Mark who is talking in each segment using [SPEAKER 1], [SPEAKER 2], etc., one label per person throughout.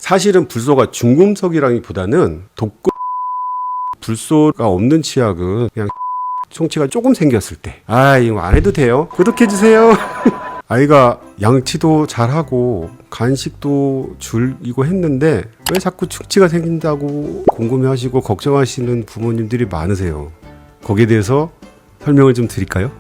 [SPEAKER 1] 사실은 불소가 중금속이라기보다는 독극 불소가 없는 치약은 그냥 충치가 조금 생겼을 때 이거 안 해도 돼요. 구독해주세요. 아이가 양치도 잘하고 간식도 줄이고 했는데 왜 자꾸 충치가 생긴다고 궁금해하시고 걱정하시는 부모님들이 많으세요. 거기에 대해서 설명을 좀 드릴까요?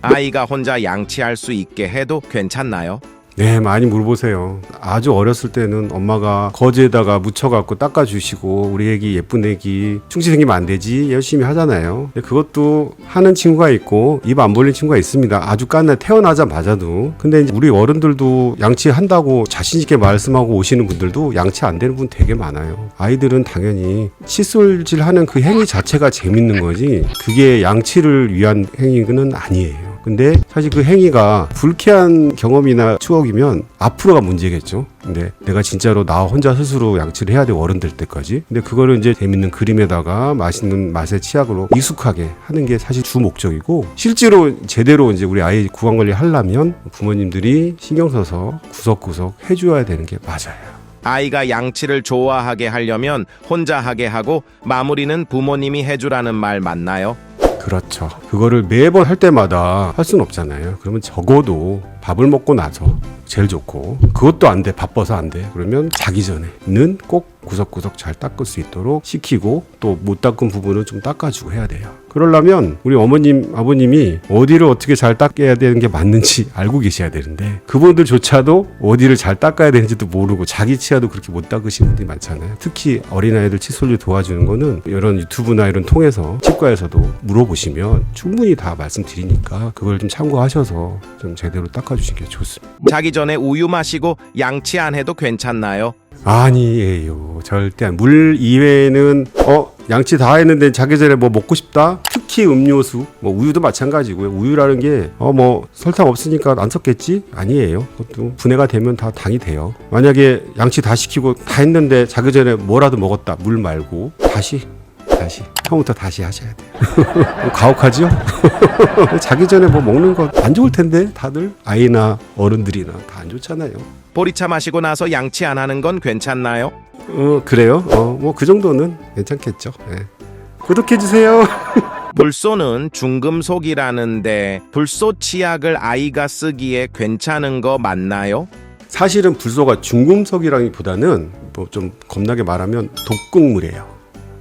[SPEAKER 2] 아이가 혼자 양치할 수 있게 해도 괜찮나요?
[SPEAKER 1] 네, 많이 물어보세요. 아주 어렸을 때는 엄마가 거즈에다가 묻혀갖고 닦아주시고 우리 애기 예쁜 애기 충치 생기면 안 되지 열심히 하잖아요. 근데 그것도 하는 친구가 있고 입 안 벌린 친구가 있습니다. 아주 깐날 태어나자마자도. 근데 이제 우리 어른들도 양치한다고 자신있게 말씀하고 오시는 분들도 양치 안 되는 분 되게 많아요. 아이들은 당연히 칫솔질하는 그 행위 자체가 재밌는 거지 그게 양치를 위한 행위는 아니에요. 근데 사실 그 행위가 불쾌한 경험이나 추억이면 앞으로가 문제겠죠. 근데 내가 진짜로 나 혼자 스스로 양치를 해야 되고 어른 될 때까지. 근데 그거를 이제 재밌는 그림에다가 맛있는 맛의 치약으로 익숙하게 하는 게 사실 주 목적이고, 실제로 제대로 이제 우리 아이 구강 관리 하려면 부모님들이 신경 써서 구석구석 해줘야 되는 게 맞아요.
[SPEAKER 2] 아이가 양치를 좋아하게 하려면 혼자 하게 하고 마무리는 부모님이 해주라는 말 맞나요?
[SPEAKER 1] 그렇죠. 그거를 매번 할 때마다 할 수는 없잖아요. 그러면 적어도 밥을 먹고 나서 제일 좋고, 그것도 안 돼, 바빠서 안 돼, 그러면 자기 전에는 꼭 구석구석 잘 닦을 수 있도록 시키고, 또 못 닦은 부분은 좀 닦아주고 해야 돼요. 그러려면 우리 어머님, 아버님이 어디를 어떻게 잘 닦아야 되는 게 맞는지 알고 계셔야 되는데, 그분들조차도 어디를 잘 닦아야 되는지도 모르고 자기 치아도 그렇게 못 닦으시는 분들이 많잖아요. 특히 어린아이들 칫솔질 도와주는 거는 이런 유튜브나 이런 통해서 치과에서도 물어보시면 충분히 다 말씀드리니까 그걸 좀 참고하셔서 좀 제대로 닦아주시는 게 좋습니다.
[SPEAKER 2] 자기 전에 우유 마시고 양치 안 해도 괜찮나요?
[SPEAKER 1] 아니에요. 절대 물 이외에는 양치 다 했는데 자기 전에 뭐 먹고 싶다? 특히 음료수, 뭐 우유도 마찬가지고요. 우유라는 게 뭐 설탕 없으니까 안 섞겠지? 아니에요. 그것도 분해가 되면 다 당이 돼요. 만약에 양치 다 시키고 다 했는데 자기 전에 뭐라도 먹었다, 물 말고, 다시 처음부터 다시 하셔야 돼요. 가혹하죠? 자기 전에 뭐 먹는 거 안 좋을 텐데 다들 아이나 어른들이나 다 안 좋잖아요.
[SPEAKER 2] 보리차 마시고 나서 양치 안 하는 건 괜찮나요?
[SPEAKER 1] 그래요? 뭐 그 정도는 괜찮겠죠. 네. 구독해주세요.
[SPEAKER 2] 불소는 중금속이라는데 불소 치약을 아이가 쓰기에 괜찮은 거 맞나요?
[SPEAKER 1] 사실은 불소가 중금속이라기보다는 뭐 좀 겁나게 말하면 독극물이에요.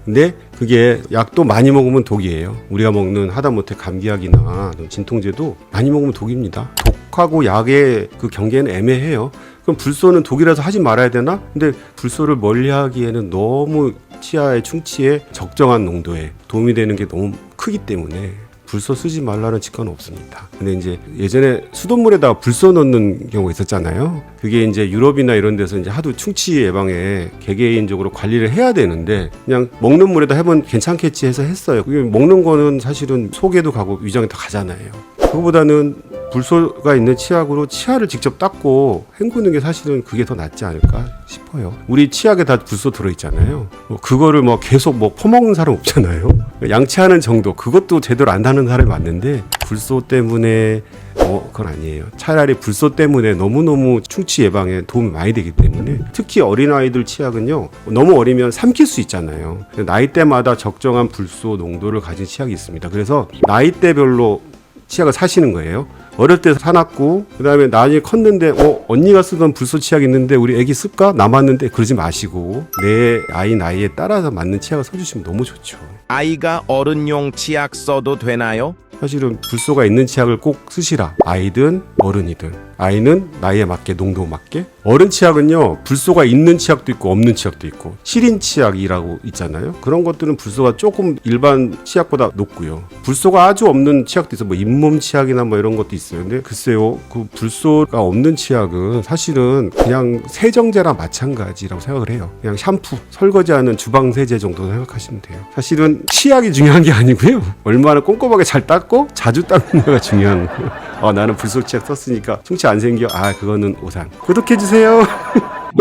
[SPEAKER 1] 근데 그게 약도 많이 먹으면 독이에요. 우리가 먹는 하다못해 감기약이나 진통제도 많이 먹으면 독입니다. 독하고 약의 그 경계는 애매해요. 그럼 불소는 독이라서 하지 말아야 되나? 근데 불소를 멀리하기에는 너무 치아의 충치에 적정한 농도에 도움이 되는 게 너무 크기 때문에 불소 쓰지 말라는 직관은 없습니다. 근데 이제 예전에 수돗물에다가 불소 넣는 경우가 있었잖아요. 그게 이제 유럽이나 이런 데서 이제 하도 충치 예방에 개개인적으로 관리를 해야 되는데 그냥 먹는 물에다 해보면 괜찮겠지 해서 했어요. 그게 먹는 거는 사실은 속에도 가고 위장에 다 가잖아요. 그거보다는 불소가 있는 치약으로 치아를 직접 닦고 헹구는 게 사실은 그게 더 낫지 않을까 싶어요. 우리 치약에 다 불소 들어있잖아요. 그거를 뭐 계속 뭐 퍼먹는 사람 없잖아요. 양치하는 정도, 그것도 제대로 안 하는 사람이 많은데 불소 때문에 그건 아니에요. 차라리 불소 때문에 너무너무 충치 예방에 도움이 많이 되기 때문에, 특히 어린아이들 치약은요, 너무 어리면 삼킬 수 있잖아요. 나이대마다 적정한 불소 농도를 가진 치약이 있습니다. 그래서 나이대별로 치약을 사시는 거예요. 어릴 때 사놨고 그 다음에 나중에 컸는데 언니가 쓰던 불소 치약 있는데 우리 애기 쓸까? 남았는데 그러지 마시고 내 아이 나이에 따라서 맞는 치약을 써주시면 너무 좋죠.
[SPEAKER 2] 아이가 어른용 치약 써도 되나요?
[SPEAKER 1] 사실은 불소가 있는 치약을 꼭 쓰시라. 아이든 어른이든. 아이는 나이에 맞게, 농도 맞게. 어른 치약은요, 불소가 있는 치약도 있고 없는 치약도 있고, 실인 치약이라고 있잖아요. 그런 것들은 불소가 조금 일반 치약보다 높고요. 불소가 아주 없는 치약도 있어요. 뭐 잇몸 치약이나 뭐 이런 것도 있어요. 근데 글쎄요, 그 불소가 없는 치약은 사실은 그냥 세정제랑 마찬가지라고 생각을 해요. 그냥 샴푸, 설거지하는 주방 세제 정도 생각하시면 돼요. 사실은 치약이 중요한 게 아니고요, 얼마나 꼼꼼하게 잘 닦고 자주 닦는 거가 중요한 거예요. 나는 불소 치약 썼으니까 충치 안 생겨. 그거는 오산. 구독해주세요.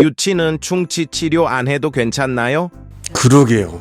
[SPEAKER 2] 유치는 충치 치료 안 해도 괜찮나요?
[SPEAKER 1] 그러게요.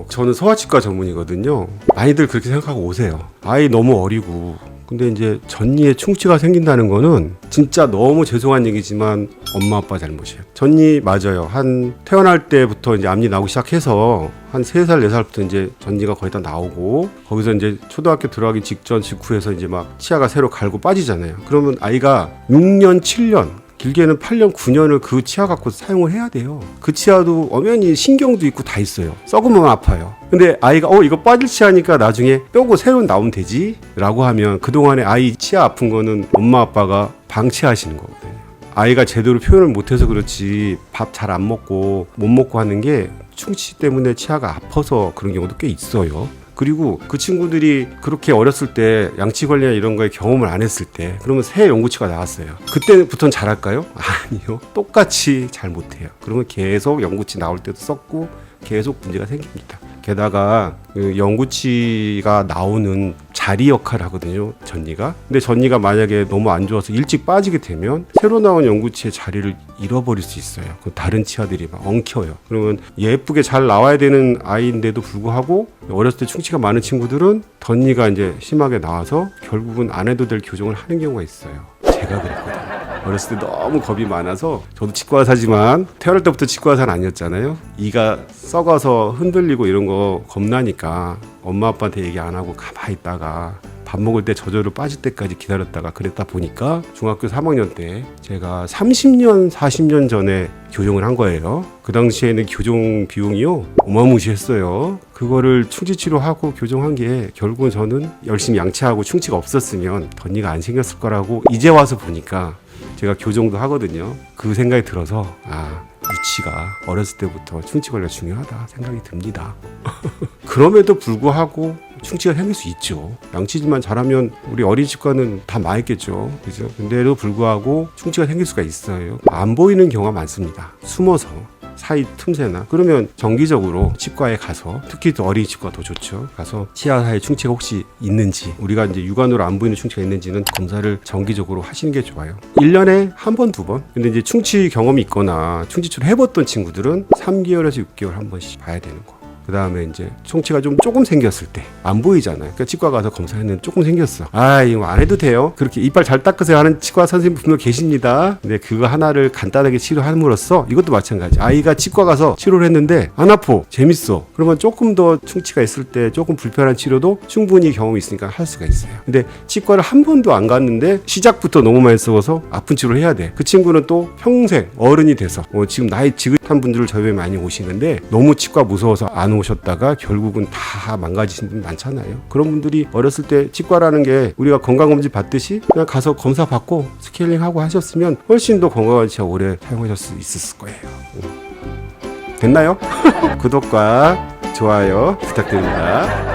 [SPEAKER 1] 저는 소아치과 전문이거든요. 많이들 그렇게 생각하고 오세요. 아이 너무 어리고 근데 이제 전이에 충치가 생긴다는 거는 진짜 너무 죄송한 얘기지만 엄마 아빠 잘못이에요. 전이 맞아요. 한 태어날 때부터 이제 앞니 나오기 시작해서 한 3살, 4살부터 이제 전이가 거의 다 나오고 거기서 이제 초등학교 들어가기 직전 직후에서 이제 막 치아가 새로 갈고 빠지잖아요. 그러면 아이가 6년, 7년 길게는 8년, 9년을 그 치아 갖고 사용을 해야 돼요. 그 치아도 엄연히 신경도 있고 다 있어요. 썩으면 아파요. 근데 아이가 이거 빠질 치아니까 나중에 뼈고 새로 나오면 되지? 라고 하면 그동안에 아이 치아 아픈 거는 엄마 아빠가 방치하시는 거거든요. 아이가 제대로 표현을 못해서 그렇지 밥 잘 안 먹고 못 먹고 하는 게 충치 때문에 치아가 아파서 그런 경우도 꽤 있어요. 그리고 그 친구들이 그렇게 어렸을 때 양치 관리나 이런 거에 경험을 안 했을 때 그러면 새 연구치가 나왔어요. 그때부터는 잘할까요? 아니요. 똑같이 잘 못해요. 그러면 계속 연구치 나올 때도 썩고 계속 문제가 생깁니다. 게다가 그 연구치가 나오는 자리 역할을 하거든요. 전이가. 근데 전이가 만약에 너무 안 좋아서 일찍 빠지게 되면 새로 나온 연구치의 자리를 잃어버릴 수 있어요. 그 다른 치아들이 막 엉켜요. 그러면 예쁘게 잘 나와야 되는 아이인데도 불구하고 어렸을 때 충치가 많은 친구들은 덧니가 이제 심하게 나와서 결국은 안 해도 될 교정을 하는 경우가 있어요. 제가 그랬거든요. 어렸을 때 너무 겁이 많아서 저도 치과의사지만 태어날 때부터 치과의사는 아니었잖아요. 이가 썩어서 흔들리고 이런 거 겁나니까 엄마 아빠한테 얘기 안 하고 가만히 있다가 밥 먹을 때 저절로 빠질 때까지 기다렸다가 그랬다 보니까 중학교 3학년 때 제가 30년 40년 전에 교정을 한 거예요. 그 당시에는 교정 비용이요 어마무시했어요. 그거를 충치 치료하고 교정한 게 결국은 저는 열심히 양치하고 충치가 없었으면 덧니가 안 생겼을 거라고 이제 와서 보니까 제가 교정도 하거든요. 그 생각이 들어서 유치가 어렸을 때부터 충치 관리가 중요하다 생각이 듭니다. 그럼에도 불구하고 충치가 생길 수 있죠. 양치질만 잘하면 우리 어린 치과는 다 망했겠죠. 그죠? 근데도 불구하고 충치가 생길 수가 있어요. 안 보이는 경우가 많습니다. 숨어서 사이 틈새나 그러면 정기적으로 치과에 가서 특히 또 어린 치과 더 좋죠. 가서 치아 사이에 충치가 혹시 있는지 우리가 이제 육안으로 안 보이는 충치가 있는지는 검사를 정기적으로 하시는 게 좋아요. 1년에 한 번, 두 번. 근데 이제 충치 경험이 있거나 충치 치료 해봤던 친구들은 3개월에서 6개월 한 번씩 봐야 되는 거. 그 다음에 이제 충치가 좀 조금 생겼을 때 안 보이잖아요. 그러니까 치과 가서 검사했는데 조금 생겼어. 이거 안 해도 돼요. 그렇게 이빨 잘 닦으세요 하는 치과 선생님 분명 계십니다. 근데 그거 하나를 간단하게 치료함으로써 이것도 마찬가지. 아이가 치과 가서 치료를 했는데 안 아파. 재밌어. 그러면 조금 더 충치가 있을 때 조금 불편한 치료도 충분히 경험이 있으니까 할 수가 있어요. 근데 치과를 한 번도 안 갔는데 시작부터 너무 많이 썩어서 아픈 치료를 해야 돼. 그 친구는 또 평생 어른이 돼서 지금 나이 지긋한 분들을 저희 많이 오시는데 너무 치과 무서워서 안 오셨다가 결국은 다 망가지신 분 많잖아요. 그런 분들이 어렸을 때 치과라는 게 우리가 건강검진 받듯이 그냥 가서 검사 받고 스케일링하고 하셨으면 훨씬 더 건강한 치아 오래 사용하실 수 있었을 거예요. 됐나요? 구독과 좋아요 부탁드립니다.